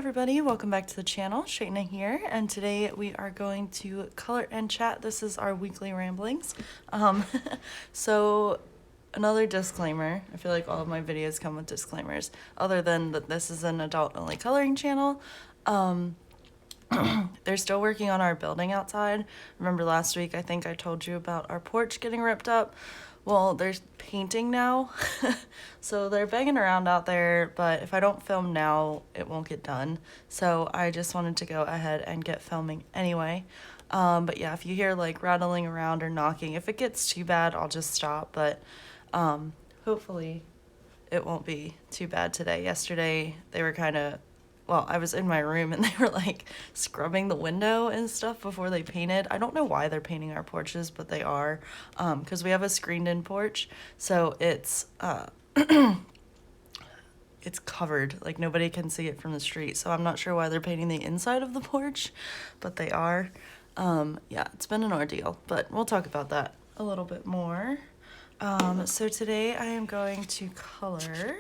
everybody, welcome back to the channel. Shayna here, and today we are going to color and chat. This is our weekly ramblings. So another disclaimer. I feel like all of my videos come with disclaimers, other than that this is an adult-only coloring channel. They're still working on our building outside. Remember last week I think I told you about our porch getting ripped up? Well, there's painting now, so they're banging around out there, but if I don't film now, it won't get done. So I just wanted to go ahead and get filming anyway. But yeah, if you hear like rattling around or knocking, if it gets too bad, I'll just stop, but hopefully it won't be too bad today. Yesterday, they were well, I was in my room and they were like scrubbing the window and stuff before they painted. I don't know why they're painting our porches, but they are, because we have a screened-in porch, so it's it's covered, like nobody can see it from the street. So I'm not sure why they're painting the inside of the porch, but they are. Yeah, it's been an ordeal, but we'll talk about that a little bit more. So today I am going to color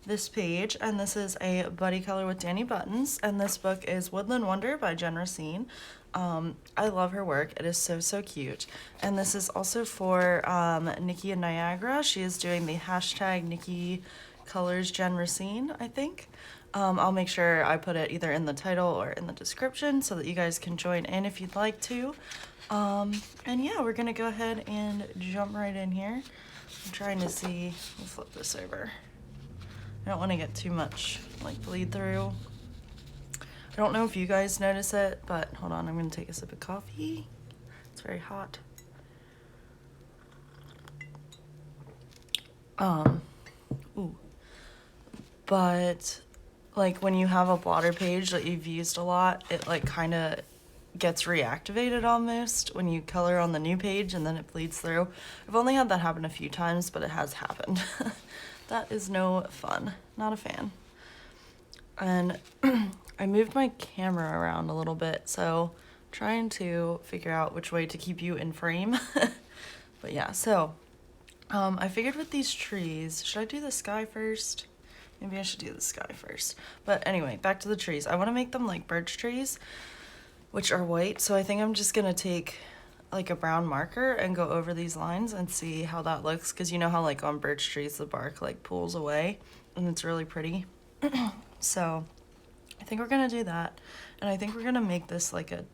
this page, and this is a buddy color with Danny Buttons, and this book is Woodland Wonder by Jen Racine. I love her work. It is so cute. And this is also for Nikki in Niagara. She is doing the hashtag nikkicolorsjenracine, I think. I'll make sure I put it either in the title or in the description so that you guys can join in if you'd like to. And yeah, we're gonna go ahead and jump right in here. I'm trying to see, we'll flip this over. I don't want to get too much like bleed through. I don't know if you guys notice it, but hold on, I'm going to take a sip of coffee. It's very hot. Ooh. But like when you have a blotter page that you've used a lot, it like kind of gets reactivated almost when you color on the new page and then it bleeds through. I've only had that happen a few times, but it has happened. That is no fun. Not a fan. And I moved my camera around a little bit, so trying to figure out which way to keep you in frame. But yeah, so I figured with these trees, should I do the sky first? Maybe I should do the sky first. But anyway, back to the trees. I want to make them like birch trees, which are white, so I think I'm just gonna take like a brown marker and go over these lines and see how that looks, because you know how like on birch trees the bark like pulls away and it's really pretty. So I think we're gonna do that, and I think we're gonna make this like a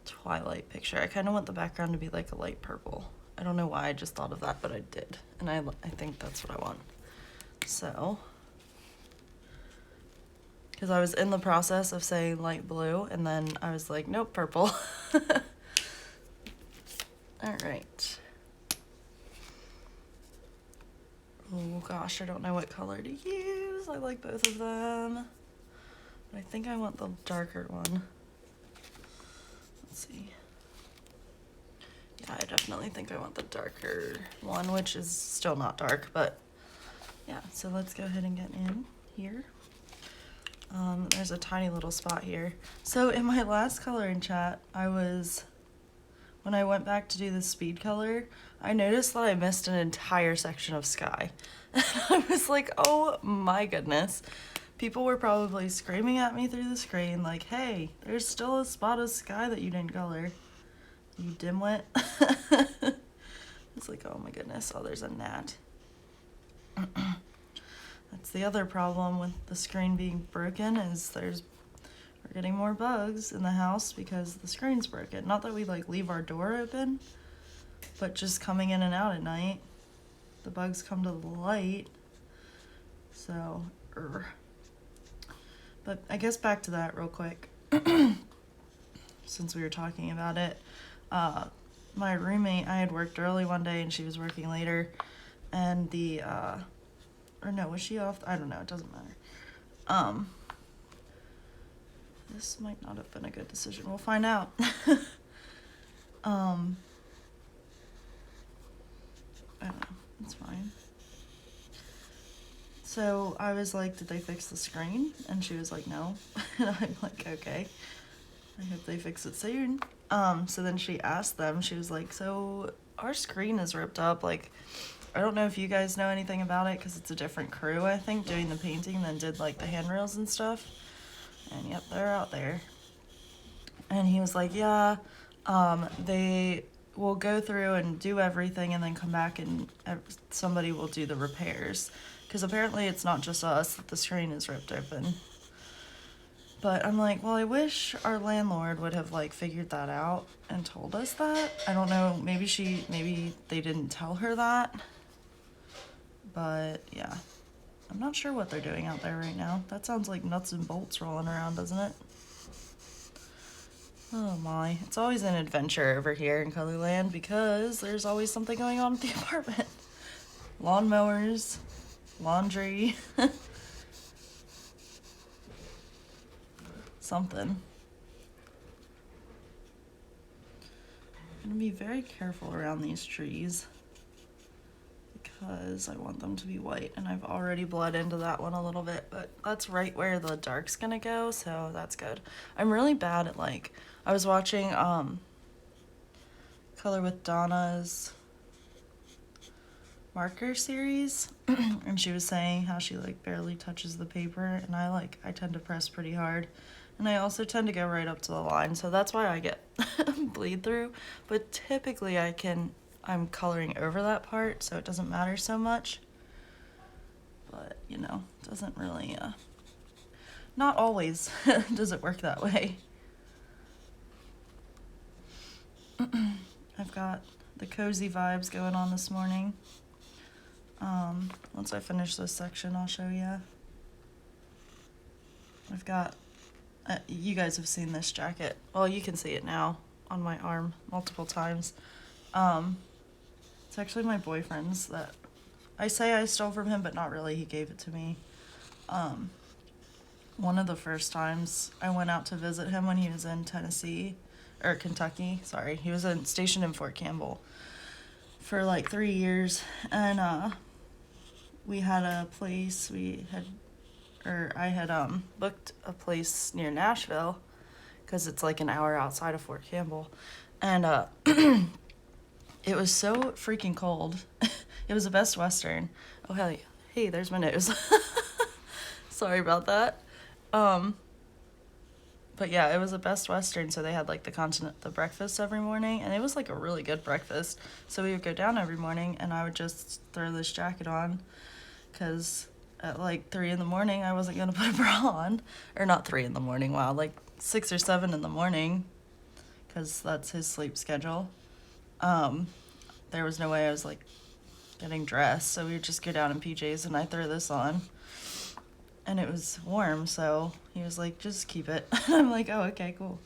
twilight picture. I kind of want the background to be like a light purple. I don't know why I just thought of that, but I did, and I think that's what I want. So because I was in the process of saying light blue and then I was like, nope, purple. All right. Oh gosh, I don't know what color to use. I like both of them, but I think I want the darker one. Let's see. Yeah, I definitely think I want the darker one, which is still not dark, but yeah. So let's go ahead and get in here. There's a tiny little spot here. So in my last coloring chat, when I went back to do the speed color, I noticed that I missed an entire section of sky. And I was like, oh my goodness. People were probably screaming at me through the screen like, hey, there's still a spot of sky that you didn't color, you dimwit. It's like, oh my goodness. Oh, there's a gnat. That's the other problem with the screen being broken, is we're getting more bugs in the house because the screen's broken. Not that we like leave our door open, but just coming in and out at night, the bugs come to the light. So, But I guess back to that real quick, since we were talking about it. My roommate, I had worked early one day and she was working later, and or no, was she off? I don't know, it doesn't matter. This might not have been a good decision. We'll find out. I don't know. It's fine. So I was like, did they fix the screen? And she was like, no. And I'm like, okay. I hope they fix it soon. So then she asked them, she was like, so our screen is ripped up. Like, I don't know if you guys know anything about it, because it's a different crew, I think, doing the painting than did like the handrails and stuff. And yep, they're out there. And he was like, yeah, they will go through and do everything and then come back and somebody will do the repairs. Because apparently it's not just us that the screen is ripped open. But I'm like, well, I wish our landlord would have like figured that out and told us that. I don't know, maybe they didn't tell her that. But yeah, I'm not sure what they're doing out there right now. That sounds like nuts and bolts rolling around, doesn't it? Oh my, it's always an adventure over here in Colorland because there's always something going on at the apartment. Lawnmowers, laundry, something. I'm gonna be very careful around these trees because I want them to be white, and I've already bled into that one a little bit, but that's right where the dark's gonna go, so that's good. I'm really bad at like, I was watching Color with Donna's marker series and she was saying how she like barely touches the paper, and I tend to press pretty hard, and I also tend to go right up to the line, so that's why I get bleed through. But typically I'm coloring over that part, so it doesn't matter so much. But you know, it doesn't really not always does it work that way. I've got the cozy vibes going on this morning. Once I finish this section, I'll show you. I've got, you guys have seen this jacket. Well, you can see it now on my arm multiple times. It's actually my boyfriend's that I say I stole from him, but not really. He gave it to me. One of the first times I went out to visit him when he was in Kentucky. Sorry, he was stationed in Fort Campbell for like 3 years, and we had a place. I had booked a place near Nashville because it's like an hour outside of Fort Campbell, and it was so freaking cold. It was a Best Western. Oh hell yeah. Hey, there's my nose. Sorry about that. But yeah, it was a Best Western, so they had like the breakfast every morning, and it was like a really good breakfast. So we would go down every morning, and I would just throw this jacket on, because at like 3 in the morning I wasn't gonna put a bra on, or not 3 in the morning. Wow, like 6 or 7 in the morning, because that's his sleep schedule. There was no way I was like getting dressed, so we would just go down in PJs, and I throw this on. And it was warm, so he was like, just keep it. I'm like, oh, okay, cool.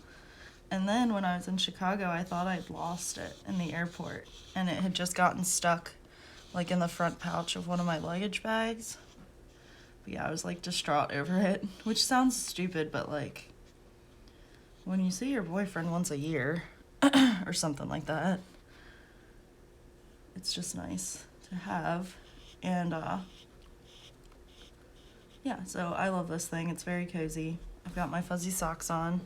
And then when I was in Chicago, I thought I'd lost it in the airport, and it had just gotten stuck like in the front pouch of one of my luggage bags. But yeah, I was like distraught over it, which sounds stupid, but like when you see your boyfriend once a year or something like that, it's just nice to have. And yeah, so I love this thing. It's very cozy. I've got my fuzzy socks on,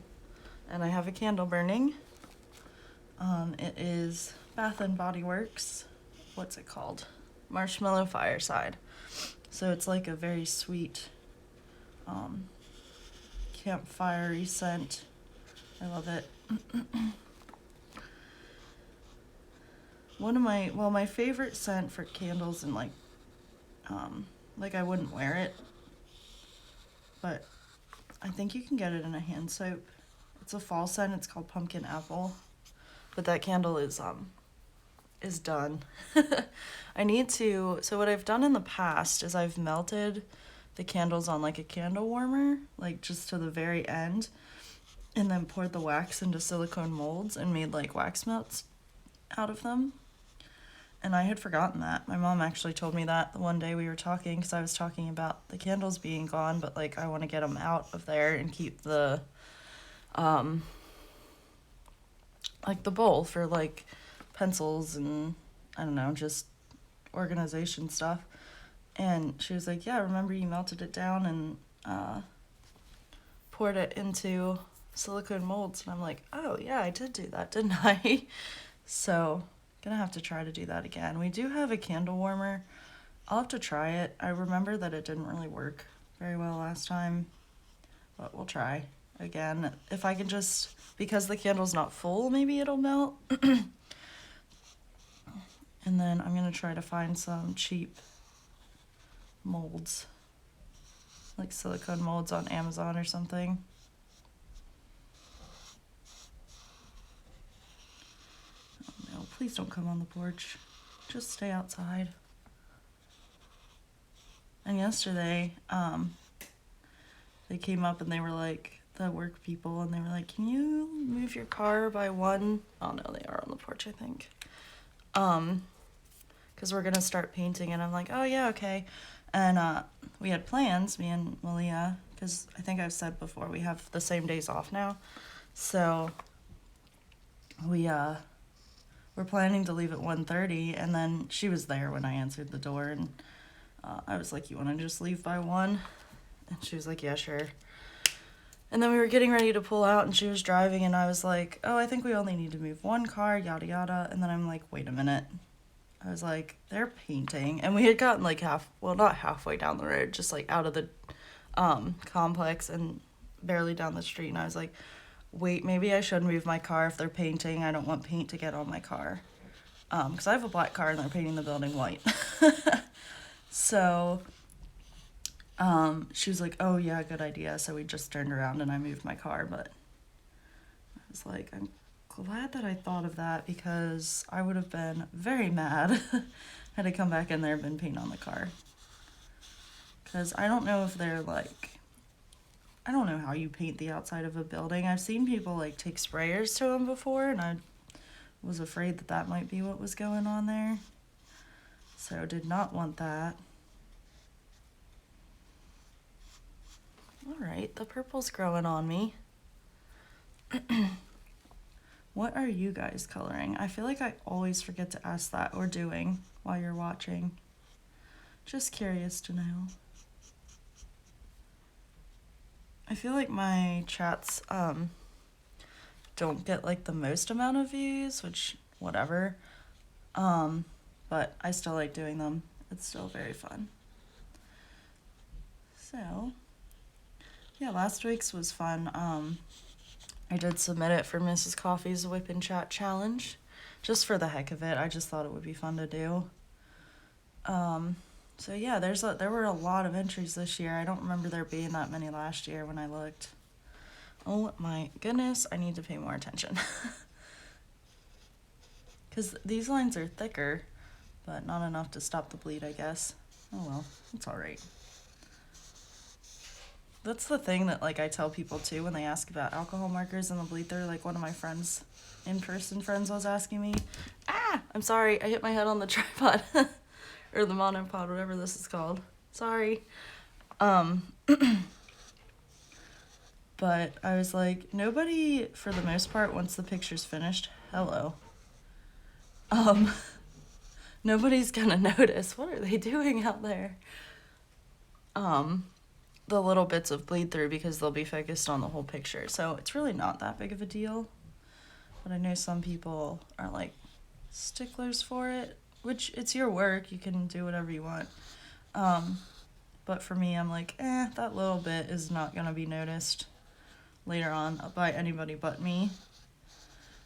and I have a candle burning. It is Bath and Body Works. What's it called? Marshmallow Fireside. So it's like a very sweet, campfire-y scent. I love it. My favorite scent for candles, and like I wouldn't wear it, but I think you can get it in a hand soap. It's a fall scent. It's called Pumpkin Apple, but that candle is done. So what I've done in the past is I've melted the candles on like a candle warmer, like just to the very end, and then poured the wax into silicone molds and made like wax melts out of them. And I had forgotten that. My mom actually told me that the one day we were talking, because I was talking about the candles being gone, but like I want to get them out of there and keep the like the bowl for like pencils and I don't know, just organization stuff. And she was like, yeah, remember you melted it down and poured it into silicone molds. And I'm like, oh yeah, I did do that, didn't I? So gonna have to try to do that again. We do have a candle warmer. I'll have to try it. I remember that it didn't really work very well last time. but we'll try again. If I can just, because the candle's not full, maybe it'll melt. And then I'm gonna try to find some cheap molds, like silicone molds on Amazon or something. Oh no, please don't come on the porch. Just stay outside. And yesterday, they came up and they were like, the work people, and they were like, can you move your car by one? Oh no, they are on the porch, I think. Because we're gonna start painting, and I'm like, oh yeah, okay. And we had plans, me and Malia, because I think I've said before, we have the same days off now. So we're planning to leave at 1:30, and then she was there when I answered the door, and I was like, you want to just leave by 1? And she was like, yeah, sure. And then we were getting ready to pull out, and she was driving, and I was like, oh, I think we only need to move one car, yada yada. And then I'm like, wait a minute. I was like, they're painting. And we had gotten like not halfway down the road, just like out of the complex and barely down the street. And I was like, wait, maybe I should move my car if they're painting. I don't want paint to get on my car. Because I have a black car and they're painting the building white. So she was like, oh yeah, good idea. So we just turned around and I moved my car. But I was like, I'm glad that I thought of that, because I would have been very mad had to come back in there and been paint on the car. Because I don't know if they're like, I don't know how you paint the outside of a building. I've seen people like take sprayers to them before, and I was afraid that that might be what was going on there. So did not want that. All right, the purple's growing on me. What are you guys coloring? I feel like I always forget to ask that, or doing, while you're watching. Just curious to know. I feel like my chats don't get like the most amount of views, which whatever. But I still like doing them. It's still very fun. So yeah, last week's was fun. I did submit it for Mrs. Coffee's Whip and Chat Challenge, just for the heck of it. I just thought it would be fun to do. So yeah, there were a lot of entries this year. I don't remember there being that many last year when I looked. Oh my goodness, I need to pay more attention. Because these lines are thicker, but not enough to stop the bleed, I guess. Oh well, it's alright. That's the thing that like I tell people too when they ask about alcohol markers and the bleed through. Like one of my friends, in-person friends, was asking me. I'm sorry, I hit my head on the tripod. Or the monopod, whatever this is called. Sorry. But I was like, nobody, for the most part, once the picture's finished, hello. Nobody's gonna notice. What are they doing out there? The little bits of bleed through, because they'll be focused on the whole picture. So it's really not that big of a deal. But I know some people are like sticklers for it, which it's your work. You can do whatever you want. But for me, I'm like, that little bit is not gonna be noticed later on by anybody but me.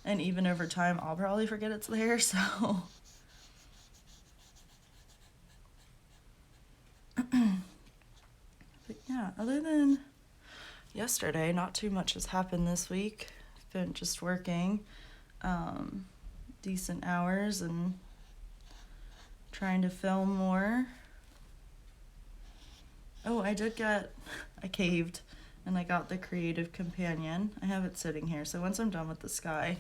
And even over time, I'll probably forget it's there, so. But yeah, other than yesterday, not too much has happened this week. I've been just working decent hours and trying to film more. Oh, I caved and I got the Creative Companion. I have it sitting here, so once I'm done with the sky,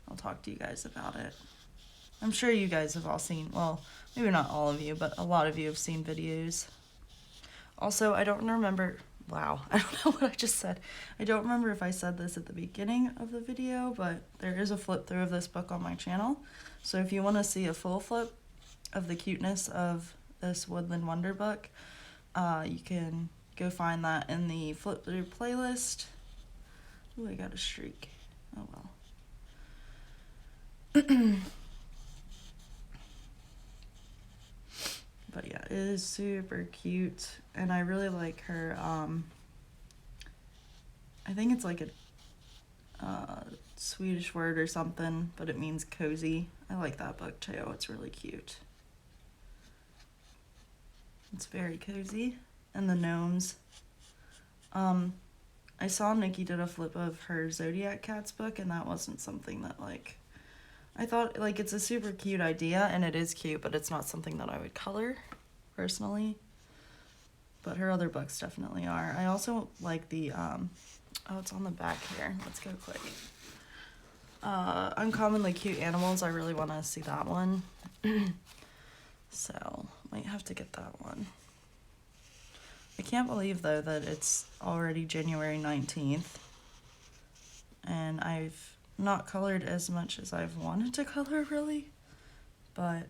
I'll talk to you guys about it. I'm sure you guys have all seen, well, maybe not all of you, but a lot of you have seen videos. Also, I don't remember, wow, I don't know what I just said. I don't remember if I said this at the beginning of the video, but there is a flip through of this book on my channel. So if you want to see a full flip of the cuteness of this Woodland Wonder book, you can go find that in the flip through playlist. Ooh, I got a streak. Oh well. But yeah, it is super cute, and I really like her I think it's like a Swedish word or something, but it means cozy. I like that book too. It's really cute. It's very cozy. And the gnomes. I saw Nikki did a flip of her Zodiac Cats book, and that wasn't something that, like, I thought, like, it's a super cute idea, and it is cute, but it's not something that I would color, personally. But her other books definitely are. I also like the, oh, it's on the back here. Let's go quick. Uncommonly Cute Animals. I really want to see that one. So, might have to get that one. I can't believe, though, that it's already January 19th. And I've not colored as much as I've wanted to color, really. But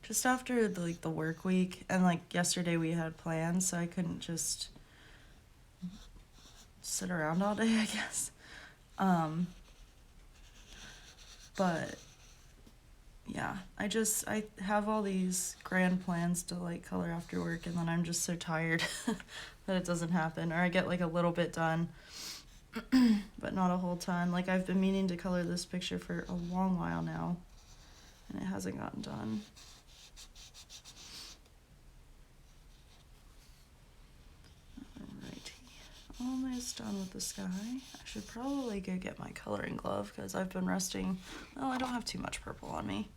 just after, the work week, and, like, yesterday we had plans, so I couldn't just sit around all day, I guess. But yeah, I have all these grand plans to, like, color after work, and then I'm just so tired that it doesn't happen. Or I get, like, a little bit done, but not a whole ton. Like, I've been meaning to color this picture for a long while now, and it hasn't gotten done. Alrighty, almost done with the sky. I should probably go get my coloring glove, because I've been resting. Oh, I don't have too much purple on me.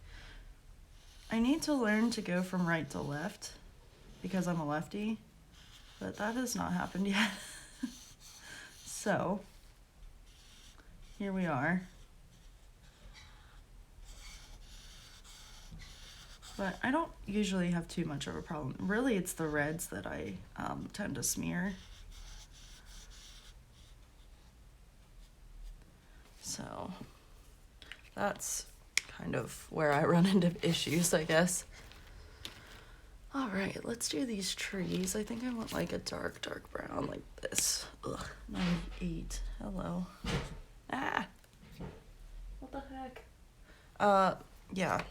I need to learn to go from right to left because I'm a lefty, but that has not happened yet. So, here we are. But I don't usually have too much of a problem. Really, it's the reds that I tend to smear. So, that's kind of where I run into issues, I guess. All right, let's do these trees. I think I want, like, a dark brown like this. Ugh, 98. Hello. Ah! What the heck? Yeah.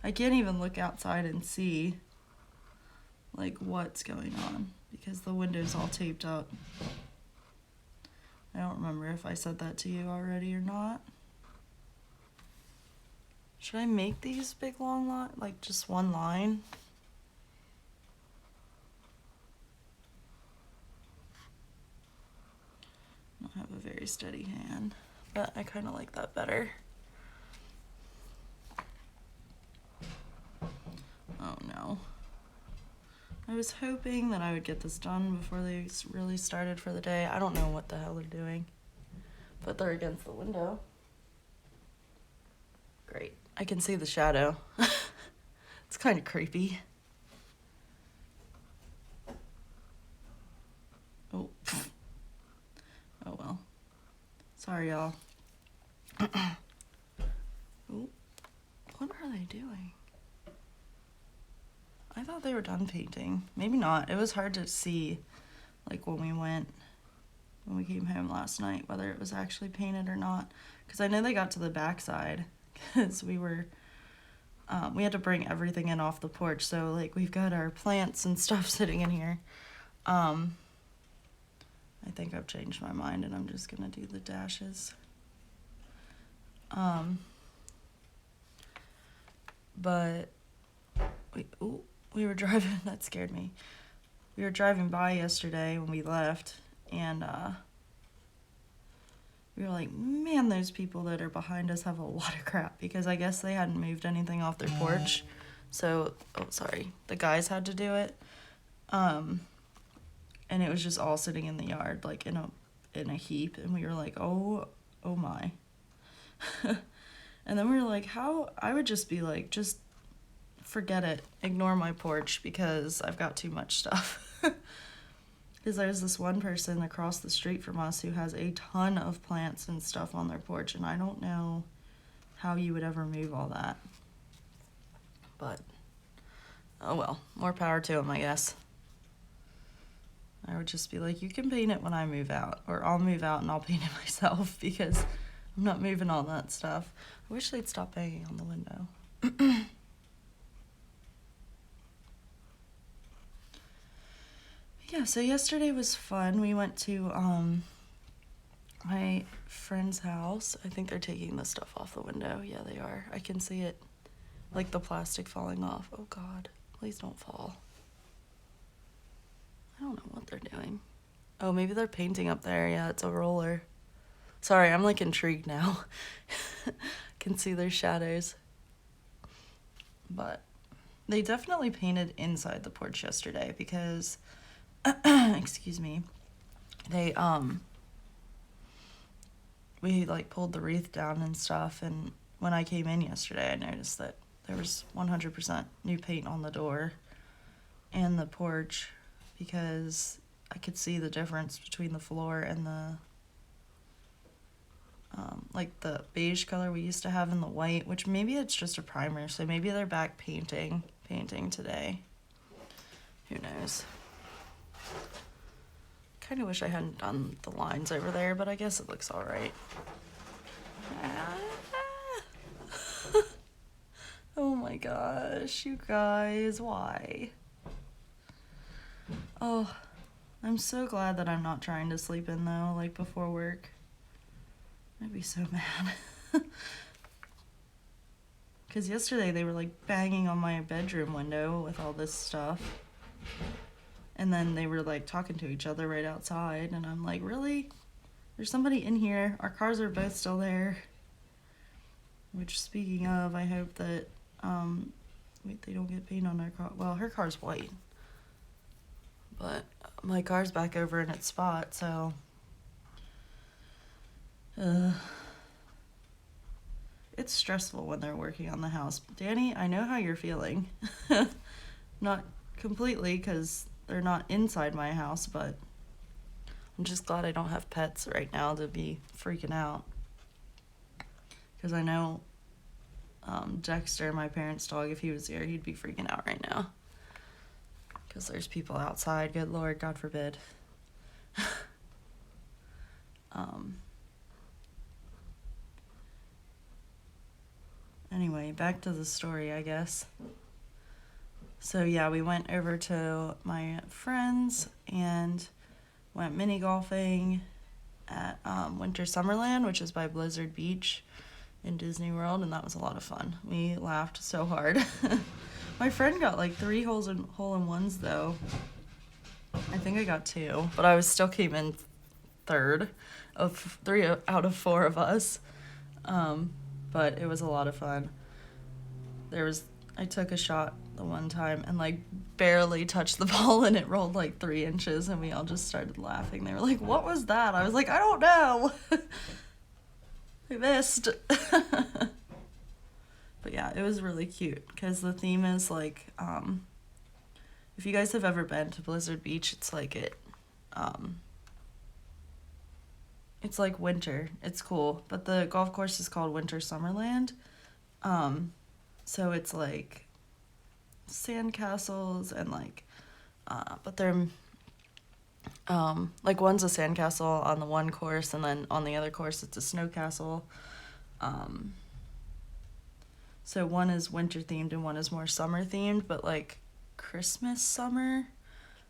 I can't even look outside and see, like, what's going on because the window's all taped up. I don't remember if I said that to you already or not. Should I make these big long like just one line? I don't have a very steady hand, but I kind of like that better. Oh no. I was hoping that I would get this done before they really started for the day. I don't know what the hell they're doing, but they're against the window. Great. I can see the shadow. It's kind of creepy. Oh. Oh well. Sorry, y'all. Oh. What are they doing? I thought they were done painting. Maybe not. It was hard to see, like, when we came home last night, whether it was actually painted or not. Because I know they got to the backside, because we had to bring everything in off the porch. So, like, we've got our plants and stuff sitting in here. I think I've changed my mind, and I'm just going to do the dashes. But, we were driving, that scared me. We were driving by yesterday when we left, and we were like, man, those people that are behind us have a lot of crap, because I guess they hadn't moved anything off their porch. So, the guys had to do it. And it was just all sitting in the yard, like in a heap, and we were like, oh my. And then we were like, I would just be like, just forget it, ignore my porch because I've got too much stuff. Because there's this one person across the street from us who has a ton of plants and stuff on their porch, and I don't know how you would ever move all that. But, oh well, more power to him, I guess. I would just be like, you can paint it when I move out, or I'll move out and I'll paint it myself because I'm not moving all that stuff. I wish they'd stop banging on the window. Yeah, so yesterday was fun. We went to my friend's house. I think they're taking the stuff off the window. Yeah, they are. I can see it. Like the plastic falling off. Oh God, please don't fall. I don't know what they're doing. Oh, maybe they're painting up there. Yeah, it's a roller. Sorry, I'm like intrigued now. Can see their shadows. But they definitely painted inside the porch yesterday because excuse me. They we like pulled the wreath down and stuff, and when I came in yesterday I noticed that there was 100% new paint on the door and the porch because I could see the difference between the floor and the like the beige color we used to have and the white, which maybe it's just a primer, so maybe they're back painting today. Who knows? Kind of wish I hadn't done the lines over there, but I guess it looks all right. Oh my gosh, you guys, why? Oh, I'm so glad that I'm not trying to sleep in though, like before work. I'd be so mad. Because yesterday they were like banging on my bedroom window with all this stuff. And then they were like talking to each other right outside. And I'm like, really? There's somebody in here. Our cars are both still there. Which, speaking of, I hope that, wait, they don't get paint on their car. Well, her car's white. But my car's back over in its spot, so. It's stressful when they're working on the house. Danny, I know how you're feeling. Not completely, because they're not inside my house, but I'm just glad I don't have pets right now to be freaking out. Because I know Dexter, my parents' dog, if he was here, he'd be freaking out right now. Because there's people outside. Good Lord, God forbid. Anyway, back to the story, I guess. So yeah, we went over to my friends and went mini golfing at Winter Summerland, which is by Blizzard Beach in Disney World, and that was a lot of fun. We laughed so hard. My friend got like 3 hole-in-ones though. I think I got 2, but I still came in third of 3 out of 4 of us. But it was a lot of fun. I took a shot the one time and like barely touched the ball and it rolled like 3 inches and we all just started laughing. They were like, what was that? I was like, I don't know. I missed. But yeah, it was really cute because the theme is like, if you guys have ever been to Blizzard Beach, it's like it's like winter. It's cool. But the golf course is called Winter Summerland. So it's like sand castles and like, but they're, like one's a sand castle on the one course and then on the other course it's a snow castle. So one is winter themed and one is more summer themed, but like Christmas summer.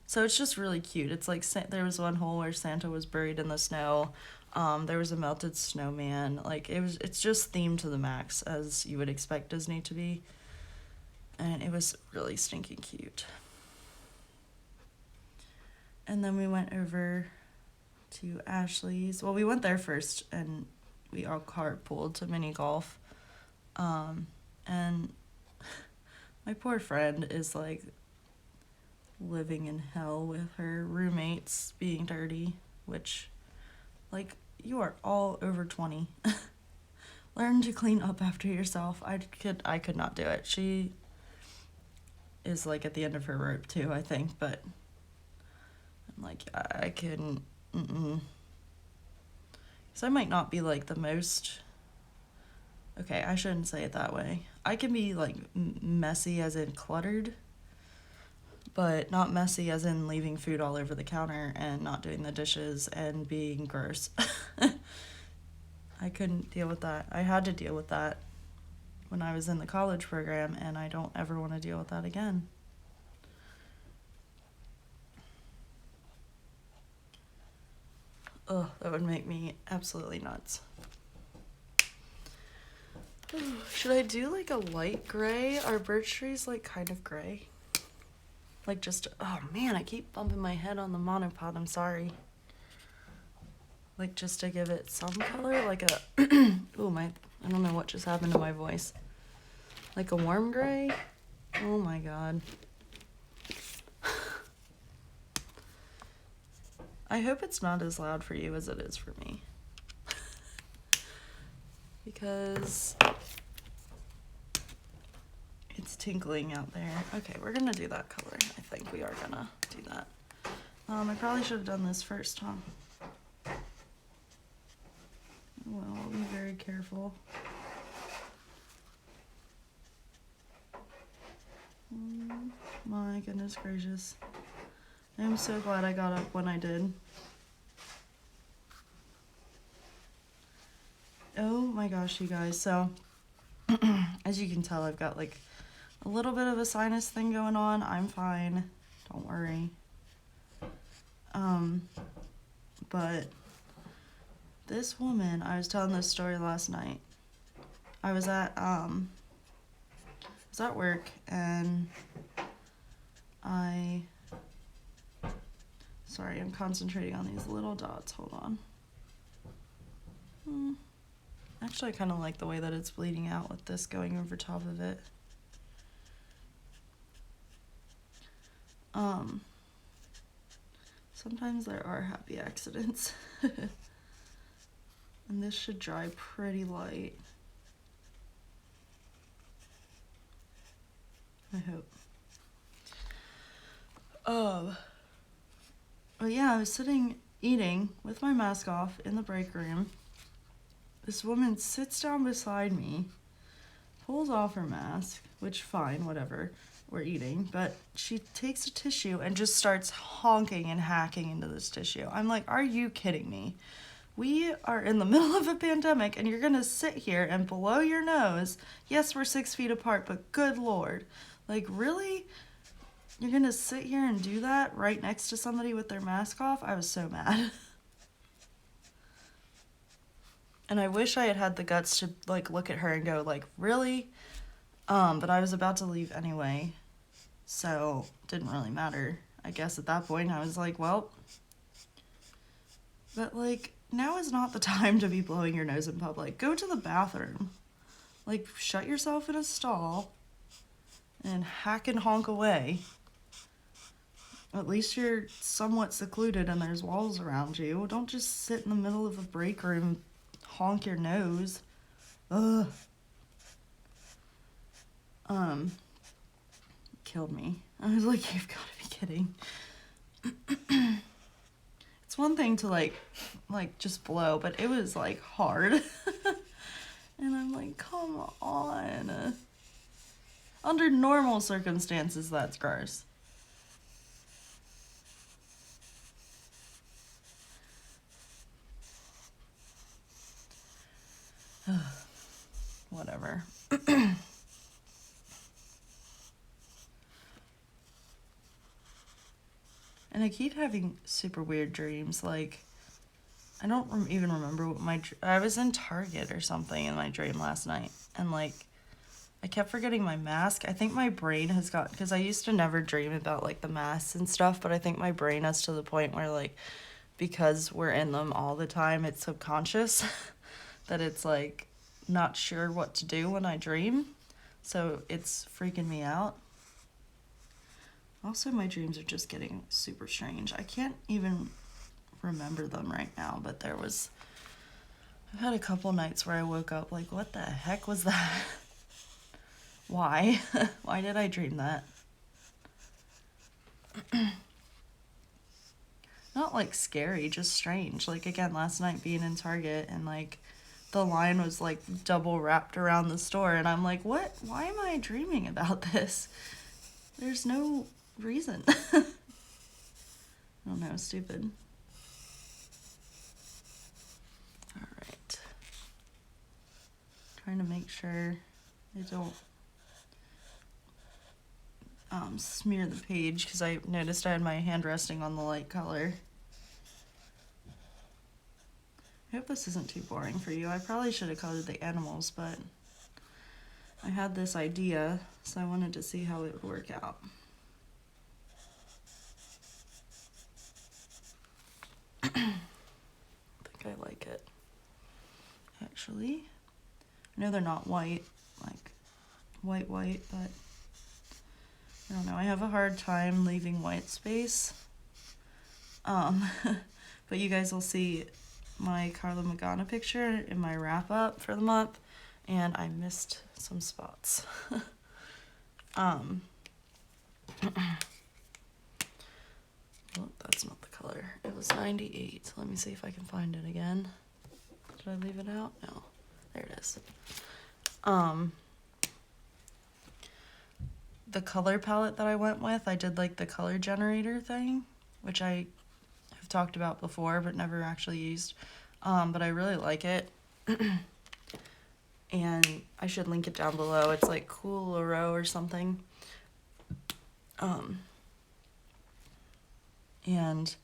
So it's just really cute. It's like there was one hole where Santa was buried in the snow. There was a melted snowman. Like it's just themed to the max as you would expect Disney to be. And it was really stinking cute. And then we went over to Ashley's. Well, we went there first and we all carpooled to mini golf. And my poor friend is like living in hell with her roommates being dirty, which, like, you are all over 20. Learn to clean up after yourself. I could not do it. She is like at the end of her rope too, I think, but I'm like, I couldn't. Because I might not be like the most. Okay, I shouldn't say it that way. I can be like messy as in cluttered, but not messy as in leaving food all over the counter and not doing the dishes and being gross. I couldn't deal with that. I had to deal with that when I was in the college program, and I don't ever want to deal with that again. Ugh, that would make me absolutely nuts. Should I do like a light gray? Our birch tree's like kind of gray. Like just, oh man, I keep bumping my head on the monopod, I'm sorry. Like just to give it some color, like a, ooh, I don't know what just happened to my voice. Like a warm gray? Oh my god. I hope it's not as loud for you as it is for me. Because it's tinkling out there. Okay, we're gonna do that color. I think we are gonna do that. I probably should have done this first, huh? Well, I'll be very careful. My goodness gracious. I'm so glad I got up when I did. Oh my gosh, you guys. So, as you can tell, I've got like a little bit of a sinus thing going on. I'm fine. Don't worry. But this woman, I was telling this story last night. I was at work and sorry, I'm concentrating on these little dots. Hold on. Actually, I kind of like the way that it's bleeding out with this going over top of it. Sometimes there are happy accidents. And this should dry pretty light. I hope. But yeah, I was sitting eating with my mask off in the break room. This woman sits down beside me, pulls off her mask, which fine, whatever, we're eating, but she takes a tissue and just starts honking and hacking into this tissue. I'm like, are you kidding me? We are in the middle of a pandemic and you're gonna sit here and blow your nose. Yes, we're 6 feet apart, but good Lord. Like, really? You're gonna sit here and do that right next to somebody with their mask off? I was so mad. And I wish I had had the guts to, like, look at her and go, like, really? But I was about to leave anyway, so it didn't really matter. I guess at that point I was like, well, but, like, now is not the time to be blowing your nose in public. Go to the bathroom. Like, shut yourself in a stall and hack and honk away. At least you're somewhat secluded and there's walls around you. Don't just sit in the middle of a break room and honk your nose. Ugh. Killed me. I was like, you've got to be kidding. It's one thing to like just blow, but it was like hard. And I'm like, come on. Under normal circumstances, that's gross. Whatever. And I keep having super weird dreams. Like, I don't even remember what I was in Target or something in my dream last night. And, like, I kept forgetting my mask. I think my brain has got, because I used to never dream about, like, the masks and stuff. But I think my brain is to the point where, like, because we're in them all the time, it's subconscious. That it's, like, not sure what to do when I dream. So it's freaking me out. Also, my dreams are just getting super strange. I can't even remember them right now, but I've had a couple nights where I woke up like, what the heck was that? Why? Why did I dream that? Not like scary, just strange. Like, again, last night being in Target and like the line was like double wrapped around the store and I'm like, what? Why am I dreaming about this? There's no reason. I don't know, stupid. All right. Trying to make sure I don't smear the page because I noticed I had my hand resting on the light color. I hope this isn't too boring for you. I probably should have colored the animals, but I had this idea, so I wanted to see how it would work out. I think I like it, actually. I know they're not white, like white, but I don't know. I have a hard time leaving white space. But you guys will see my Carla Magana picture in my wrap up for the month, and I missed some spots. Well, that's not the color. It was 98. So let me see if I can find it again. Did I leave it out? No. There it is. The color palette that I went with, I did like the color generator thing, which I have talked about before but never actually used. But I really like it. And I should link it down below. It's like Cool Aero or something. And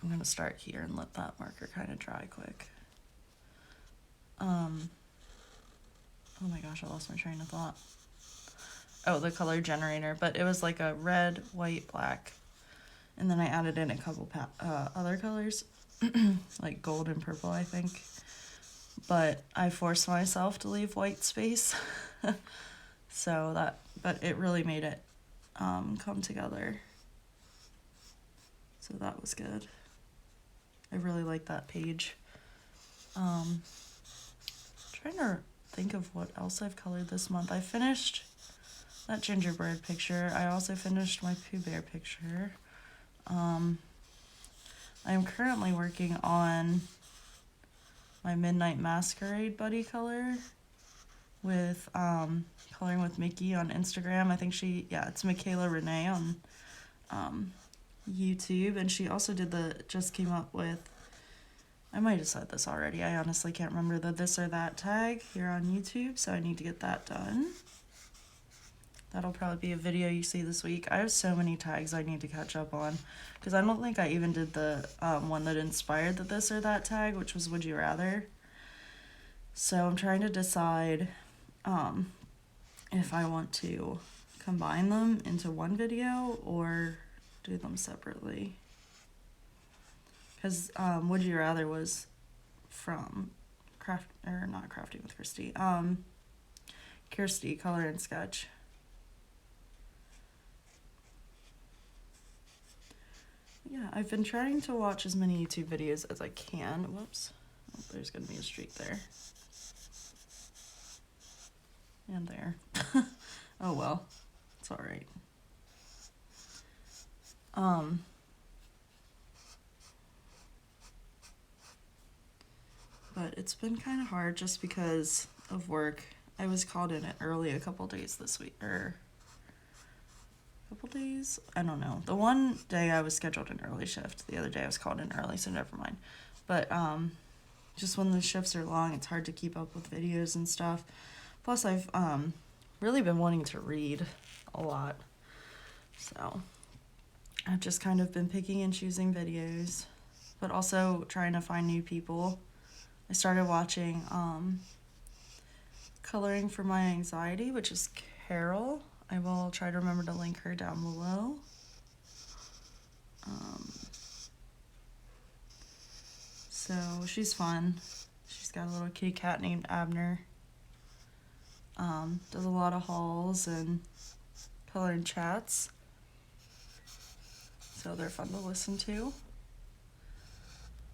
I'm going to start here and let that marker kind of dry quick. Oh my gosh, I lost my train of thought. Oh, the color generator, but it was like a red, white, black. And then I added in a couple other colors, like gold and purple, I think. But I forced myself to leave white space. But it really made it come together. So that was good. I really like that page. Trying to think of what else I've colored this month. I finished that gingerbread picture. I also finished my Pooh Bear picture. I am currently working on my Midnight Masquerade buddy color with Coloring with Mickey on Instagram. I think it's Michaela Renee on YouTube, and she also just came up with, I might have said this already, I honestly can't remember, the this or that tag here on YouTube, so I need to get that done. That'll probably be a video you see this week. I have so many tags I need to catch up on, because I don't think I even did the one that inspired the this or that tag, which was Would You Rather. So I'm trying to decide if I want to combine them into one video or do them separately. Because Would You Rather was from not Crafting with Kirsty, Kirsty Color and Sketch. Yeah, I've been trying to watch as many YouTube videos as I can. Whoops. Oh, there's going to be a streak there. And there. Oh well. It's alright. But it's been kind of hard just because of work. I was called in early a couple days this week, or couple days? I don't know. The one day I was scheduled an early shift. The other day I was called in early, so never mind. But just when the shifts are long, it's hard to keep up with videos and stuff. Plus, I've really been wanting to read a lot. So I've just kind of been picking and choosing videos, but also trying to find new people. I started watching Coloring for My Anxiety, which is Carol. I will try to remember to link her down below. So she's fun. She's got a little kitty cat named Abner. Does a lot of hauls and coloring chats. So they're fun to listen to.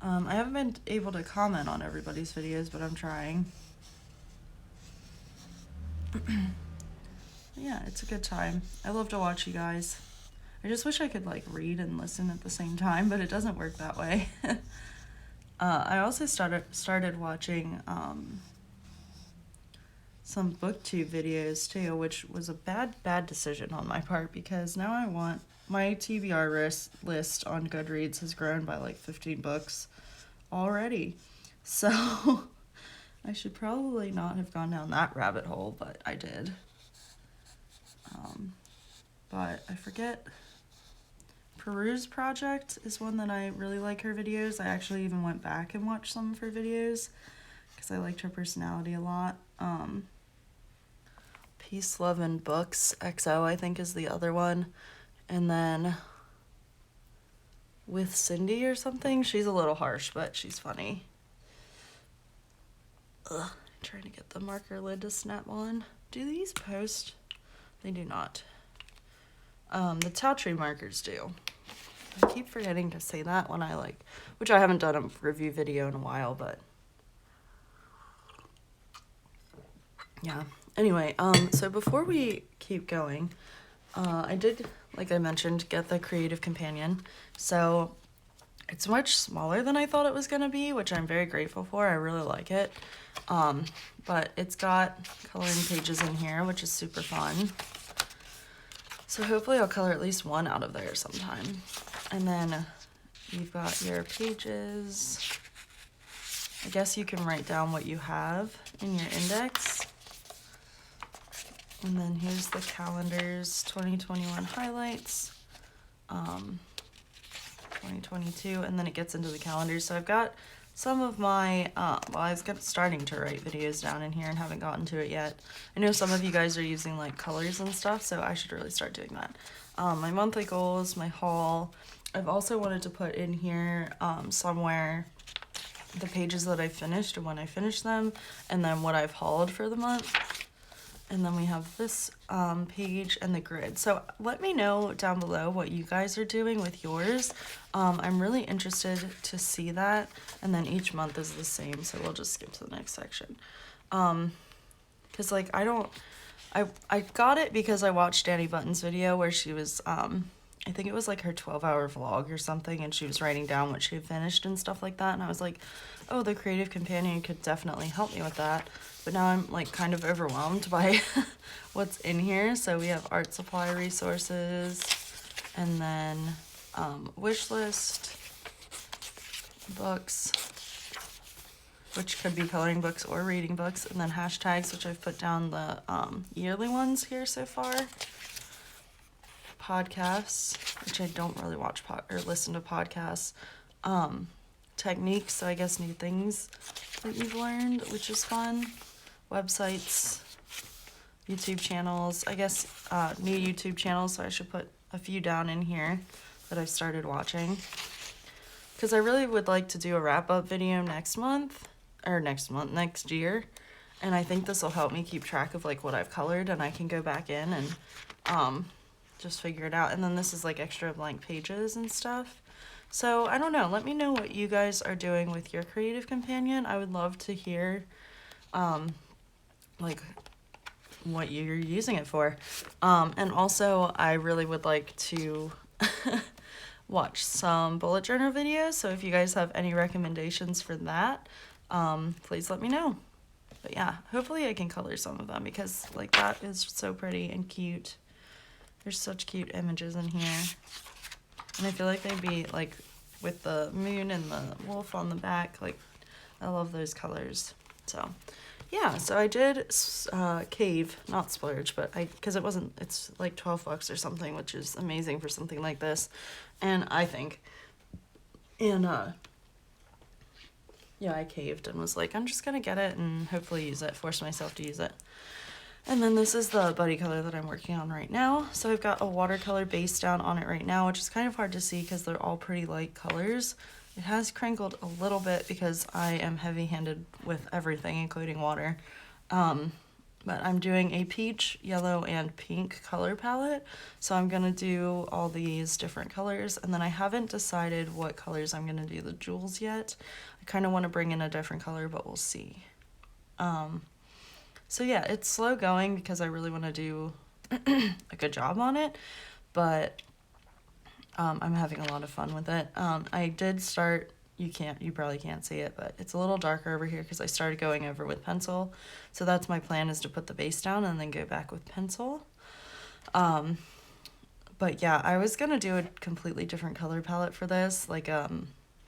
I haven't been able to comment on everybody's videos, but I'm trying. Yeah, it's a good time. I love to watch you guys. I just wish I could like read and listen at the same time, but it doesn't work that way. I also started watching some booktube videos too, which was a bad decision on my part, because now I want my TBR list on Goodreads has grown by like 15 books already. So I should probably not have gone down that rabbit hole, but I did. But I forget Peruse Project is one that I really like her videos. I actually even went back and watched some of her videos because I liked her personality a lot. Peace, Love, and Books XO, I think, is the other one. And then With Cindy or something. She's a little harsh, but she's funny. Ugh, I'm trying to get the marker lid to snap on. Do these post? They do not. The Tao Tree markers do. I keep forgetting to say that when I which I haven't done a review video in a while, but yeah. Anyway, so before we keep going, I did, like I mentioned, get the Creative Companion. So it's much smaller than I thought it was going to be, which I'm very grateful for. I really like it. But it's got coloring pages in here, which is super fun. So hopefully I'll color at least one out of there sometime. And then you've got your pages. I guess you can write down what you have in your index. And then here's the calendars, 2021 highlights, 2022, and then it gets into the calendars. So I've got some of my, well, I was starting to write videos down in here and haven't gotten to it yet. I know some of you guys are using like colors and stuff, so I should really start doing that. My monthly goals, my haul. I've also wanted to put in here somewhere the pages that I finished and when I finished them, and then what I've hauled for the month. And then we have this page and the grid. So let me know down below what you guys are doing with yours. I'm really interested to see that. And then each month is the same, so we'll just skip to the next section. Because like I got it because I watched Danny Button's video where she was, I think it was like her 12-hour vlog or something, and she was writing down what she had finished and stuff like that. And I was like, oh, the Creative Companion could definitely help me with that. But now I'm like kind of overwhelmed by what's in here. So we have art supply resources, and then wish list, books, which could be coloring books or reading books, and then hashtags, which I've put down the yearly ones here so far. Podcasts, which I don't really watch or listen to podcasts. Techniques, so I guess new things that you've learned, which is fun. Websites, YouTube channels, I guess new YouTube channels, so I should put a few down in here that I've started watching. Because I really would like to do a wrap-up video next year. And I think this will help me keep track of like what I've colored, and I can go back in and just figure it out. And then this is like extra blank pages and stuff. So I don't know, let me know what you guys are doing with your Creative Companion. I would love to hear like what you're using it for. And also I really would like to watch some bullet journal videos. So if you guys have any recommendations for that, please let me know. But yeah, hopefully I can color some of them because like that is so pretty and cute. There's such cute images in here. And I feel like they'd be like with the moon and the wolf on the back. Like I love those colors. So yeah, so I did cave, not splurge, but because it's like $12 or something, which is amazing for something like this. And I think, and yeah, I caved and was like, I'm just gonna get it and hopefully use it, force myself to use it. And then this is the buddy color that I'm working on right now. So I've got a watercolor base down on it right now, which is kind of hard to see because they're all pretty light colors. It has crinkled a little bit because I am heavy-handed with everything, including water. But I'm doing a peach, yellow, and pink color palette. So I'm gonna do all these different colors, and then I haven't decided what colors I'm gonna do the jewels yet. I kind of want to bring in a different color, but we'll see. So yeah, it's slow going because I really want to do a good job on it, but I'm having a lot of fun with it. I did start, you probably can't see it, but it's a little darker over here because I started going over with pencil. So that's my plan, is to put the base down and then go back with pencil. But yeah, I was going to do a completely different color palette for this, like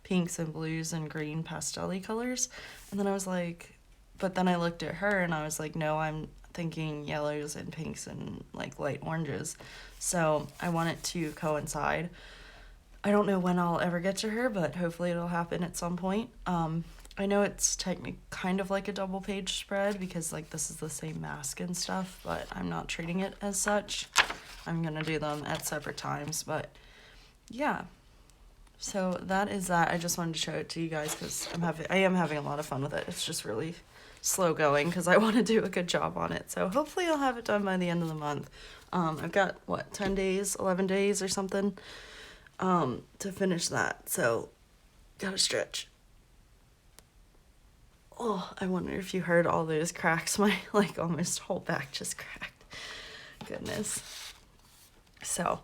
pinks and blues and green pastel-y colors. And then I was like, but then I looked at her and I was like, no, I'm thinking yellows and pinks and like light oranges. So I want it to coincide. I don't know when I'll ever get to her, but hopefully it'll happen at some point. I know it's technically kind of like a double page spread because like this is the same mask and stuff, but I'm not treating it as such. I'm gonna do them at separate times, but yeah. So that is that. I just wanted to show it to you guys because I am having a lot of fun with it. It's just really slow going because I want to do a good job on it. So hopefully I'll have it done by the end of the month. I've got what, 10 days, 11 days or something to finish that. So gotta stretch. Oh, I wonder if you heard all those cracks. My like almost whole back just cracked. Goodness. So,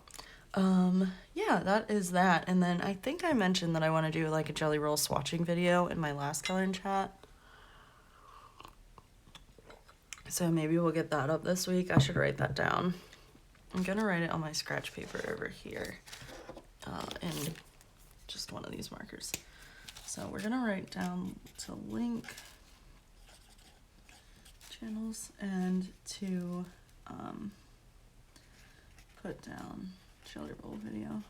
yeah, that is that. And then I think I mentioned that I want to do like a jelly roll swatching video in my last color and chat. So maybe we'll get that up this week. I should write that down. I'm gonna write it on my scratch paper over here, in just one of these markers. So we're gonna write down to link channels and to put down jelly roll video.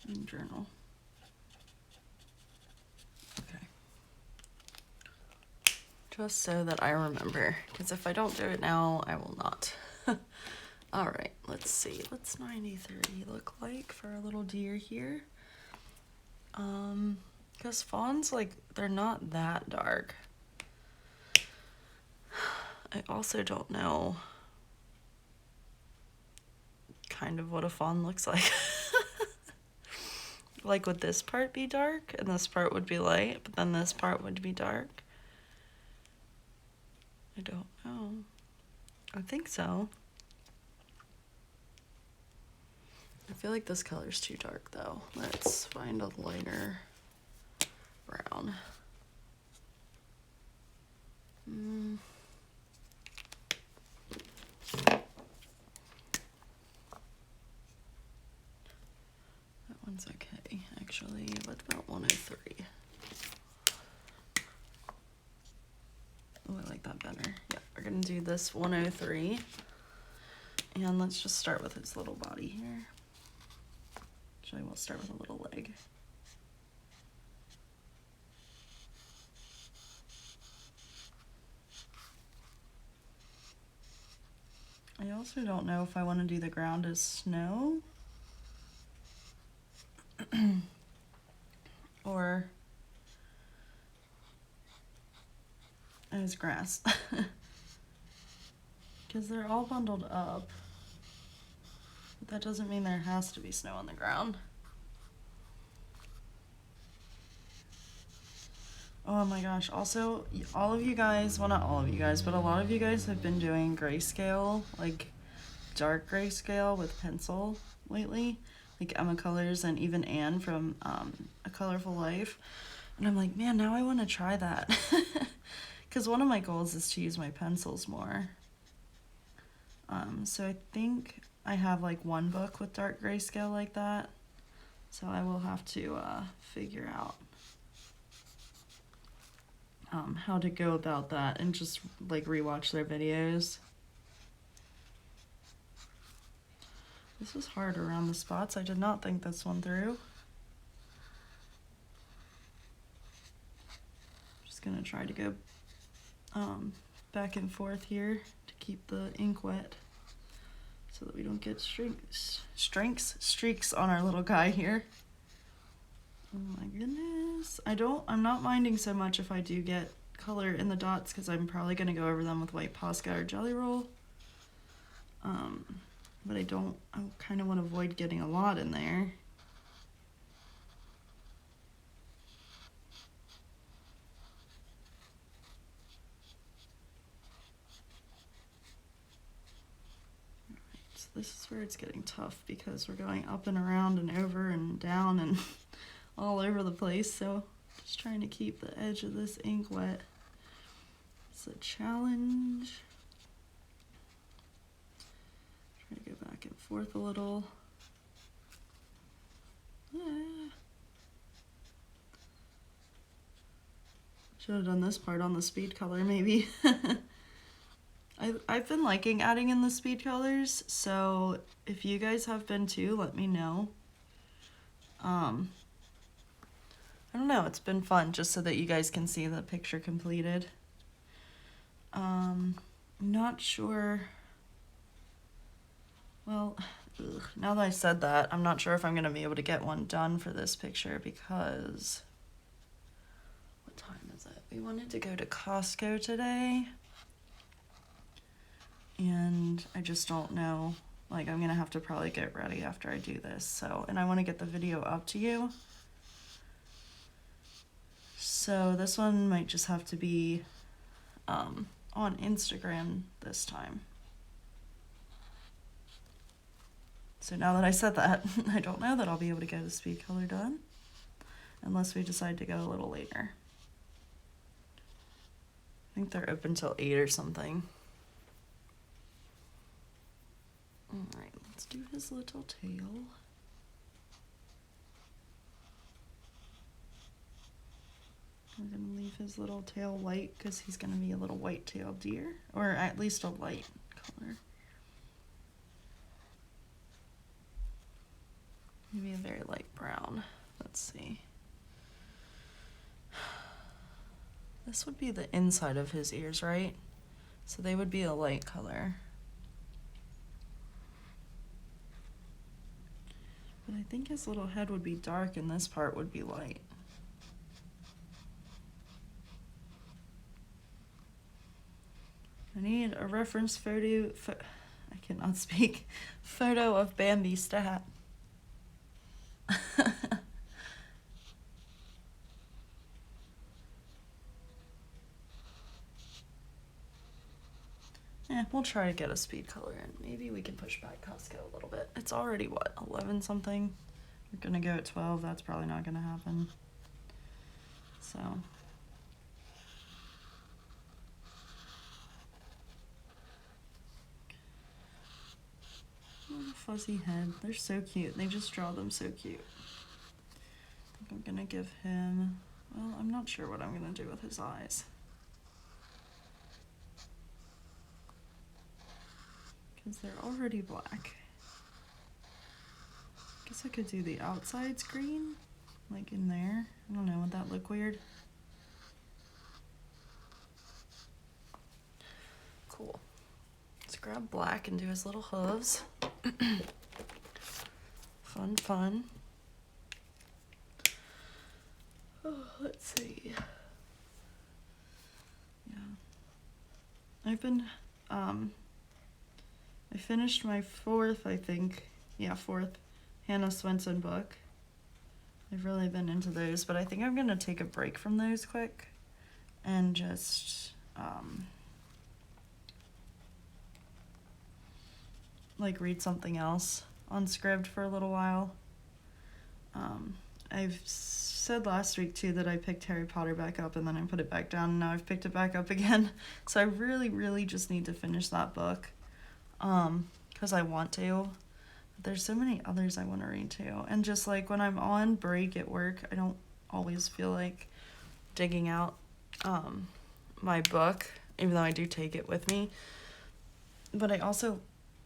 And journal. Okay. Just so that I remember, because if I don't do it now, I will not. All right, let's see. What's 93 look like for a little deer here? Because fawns, like, they're not that dark. I also don't know kind of what a fawn looks like. Like, would this part be dark and this part would be light, but then this part would be dark? I don't know. I think so. I feel like this color's too dark though. Let's find a lighter brown. That one's okay. Actually, what about 103? Oh, I like that better. Yeah, we're gonna do this 103. And let's just start with his little body here. Actually, we'll start with a little leg. I also don't know if I want to do the ground as snow or as grass. Because they're all bundled up. But that doesn't mean there has to be snow on the ground. Oh my gosh, also, all of you guys, well not all of you guys, but a lot of you guys have been doing grayscale, like dark grayscale with pencil lately, like Emma Colors and even Anne from A Colorful Life. And I'm like, man, now I want to try that. Because one of my goals is to use my pencils more. So I think I have like one book with dark grayscale like that. So I will have to figure out how to go about that and just like rewatch their videos. This is hard around the spots. I did not think this one through. Just gonna try to go back and forth here to keep the ink wet so that we don't get streaks on our little guy here. Oh my goodness. I'm not minding so much if I do get color in the dots because I'm probably gonna go over them with white Posca or Jelly Roll. But I kind of want to avoid getting a lot in there. So this is where it's getting tough because we're going up and around and over and down and all over the place. So just trying to keep the edge of this ink wet. It's a challenge. Try to go back and forth a little. Should have done this part on the speed color maybe. I've been liking adding in the speed colors, so if you guys have been too, let me know. I don't know, it's been fun just so that you guys can see the picture completed. I'm not sure. Well, now that I said that, I'm not sure if I'm going to be able to get one done for this picture because... What time is it? We wanted to go to Costco today. And I just don't know. Like, I'm going to have to probably get ready after I do this. So, and I want to get the video up to you. So this one might just have to be on Instagram this time. So now that I said that, I don't know that I'll be able to get a speed color done unless we decide to go a little later. I think they're open till 8 or something. Alright, let's do his little tail. We're going to leave his little tail white because he's going to be a little white-tailed deer, or at least a light color. Maybe a very light brown. Let's see. This would be the inside of his ears, right? So they would be a light color. But I think his little head would be dark and this part would be light. I need a reference photo, I cannot speak, photo of Bambi stat. Yeah, we'll try to get a speed color in. Maybe we can push back Costco a little bit. It's already, what, 11 something? We're gonna go at 12, that's probably not gonna happen. So. Little fuzzy head. They're so cute. They just draw them so cute. I think I'm gonna give him, well, I'm not sure what I'm gonna do with his eyes. Because they're already black. Guess I could do the outsides green, like in there. I don't know, would that look weird? Cool. Let's grab black and do his little hooves. Fun, fun. Oh, let's see. Yeah. I've been, I finished my fourth Hannah Swenson book. I've really been into those, but I think I'm gonna take a break from those quick and just, like read something else on Scribd for a little while. I've said last week too that I picked Harry Potter back up and then I put it back down and now I've picked it back up again. So I really just need to finish that book. Because I want to. But there's so many others I want to read too. And just like when I'm on break at work, I don't always feel like digging out my book, even though I do take it with me. But I also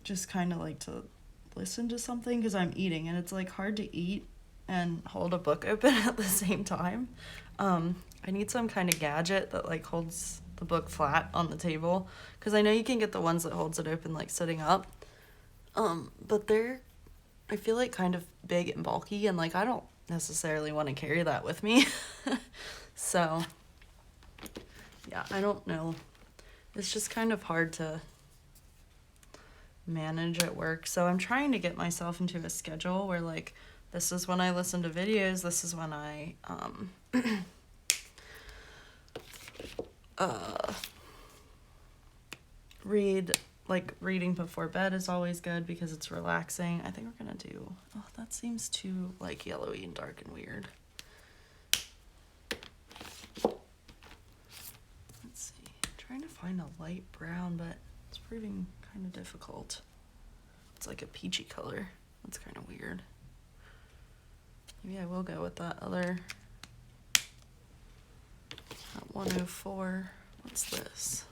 just kind of like to listen to something because I'm eating and it's like hard to eat and hold a book open at the same time. I need some kind of gadget that like holds the book flat on the table because I know you can get the ones that holds it open like sitting up, but they're, I feel like, kind of big and bulky and like I don't necessarily want to carry that with me. So yeah, I don't know, it's just kind of hard to manage at work. So I'm trying to get myself into a schedule where like this is when I listen to videos, this is when I read. Like reading before bed is always good because it's relaxing. I think we're gonna do, oh, that seems too like yellowy and dark and weird. Let's see, I'm trying to find a light brown, but it's proving kind of difficult. It's like a peachy color. That's kind of weird. Maybe I will go with that other, that 104. What's this?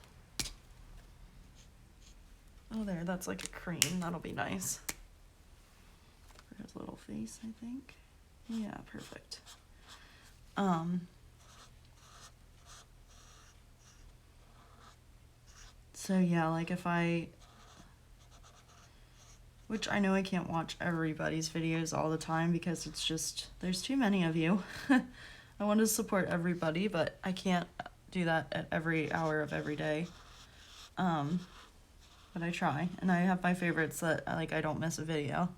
Oh, there, that's like a cream. That'll be nice. For his little face, I think. Yeah, perfect. So yeah, like if which I know I can't watch everybody's videos all the time because it's just, there's too many of you. I want to support everybody, but I can't do that at every hour of every day. But I try, and I have my favorites that I don't miss a video.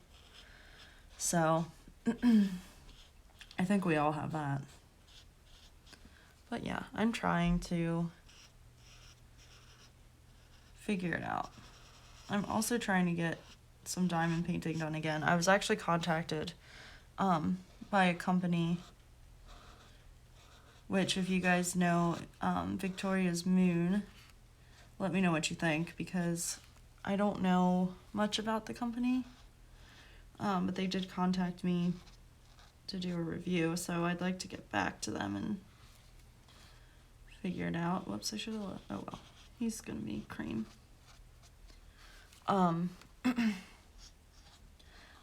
So I think we all have that. But yeah, I'm trying to figure it out. I'm also trying to get some diamond painting done again. I was actually contacted by a company, which if you guys know Victoria's Moon, let me know what you think, because I don't know much about the company, but they did contact me to do a review, so I'd like to get back to them and figure it out. Whoops, I should have, oh well, he's gonna be cream.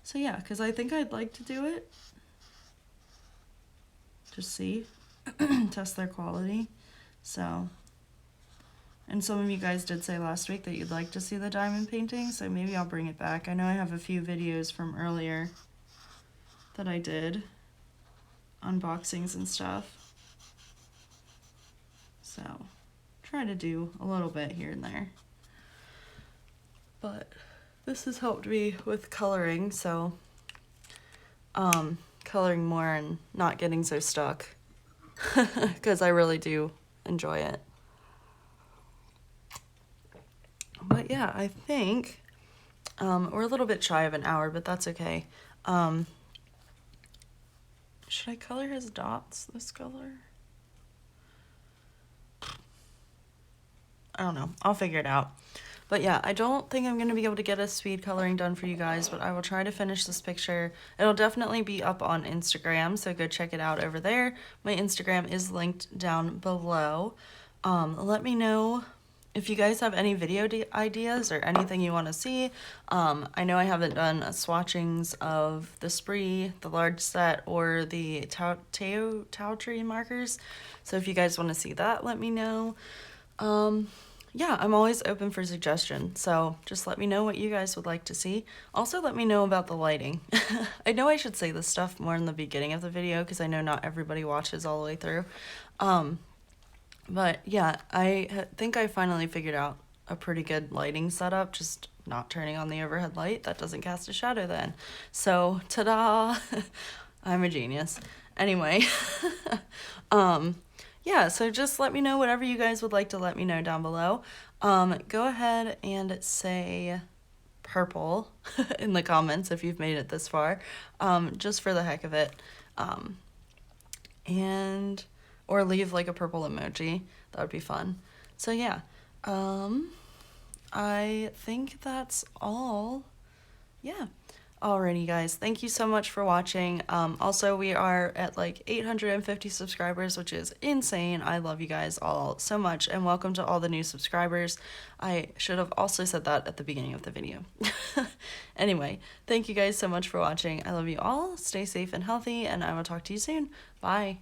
So yeah, because I think I'd like to do it. Just see, test their quality. So, and some of you guys did say last week that you'd like to see the diamond painting, so maybe I'll bring it back. I know I have a few videos from earlier that I did, unboxings and stuff. So, try to do a little bit here and there. But this has helped me with coloring, so coloring more and not getting so stuck, because I really do enjoy it. But yeah, I think we're a little bit shy of an hour, but that's okay. Should I color his dots this color? I don't know. I'll figure it out. But yeah, I don't think I'm going to be able to get a speed coloring done for you guys, but I will try to finish this picture. It'll definitely be up on Instagram, so go check it out over there. My Instagram is linked down below. Let me know if you guys have any video ideas or anything you want to see. I know I haven't done swatchings of the Spree, the large set, or the Tao Tree markers. So if you guys want to see that, let me know. Yeah, I'm always open for suggestions, so just let me know what you guys would like to see. Also, let me know about the lighting. I know I should say this stuff more in the beginning of the video because I know not everybody watches all the way through. But yeah, I think I finally figured out a pretty good lighting setup, just not turning on the overhead light. That doesn't cast a shadow then. So, ta-da! I'm a genius. Anyway, yeah, so just let me know whatever you guys would like to let me know down below. Go ahead and say purple in the comments if you've made it this far, just for the heck of it. Or leave like a purple emoji. That would be fun. So yeah, I think that's all. Yeah. Alrighty guys, thank you so much for watching. Also, we are at like 850 subscribers, which is insane. I love you guys all so much, and welcome to all the new subscribers. I should have also said that at the beginning of the video. Anyway, thank you guys so much for watching. I love you all. Stay safe and healthy, and I will talk to you soon. Bye.